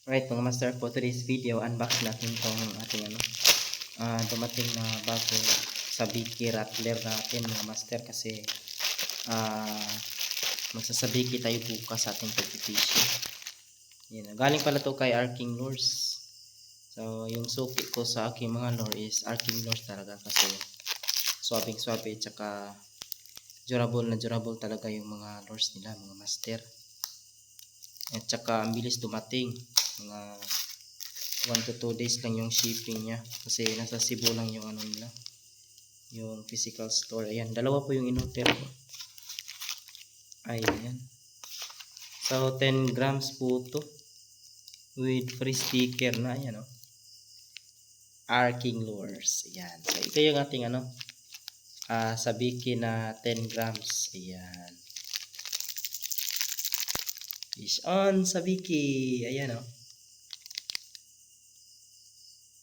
Alright mga master, for today's video, unbox natin tong ating dumating na bago sabiki rattler natin mga master kasi magsasabiki tayo bukas sa ating pagpipishing. Yan, galing pala to kay Arking Lures. So yung suki ko sa aking mga lure is Arking Lures talaga kasi swabing swabe tsaka durable na durable talaga yung mga lures nila mga master. At saka ang bilis dumating, mga 1 to 2 days lang yung shipping niya kasi nasa Cebu lang yung ano nila, yung physical store. Ayan, dalawa po yung in-order ko. Ayan, so 10 grams po to with free sticker na. Ayan, Arking Lures. Ayan, so ito yung ating sabiki na 10 grams. Ayan, fish on sabiki. Ayan,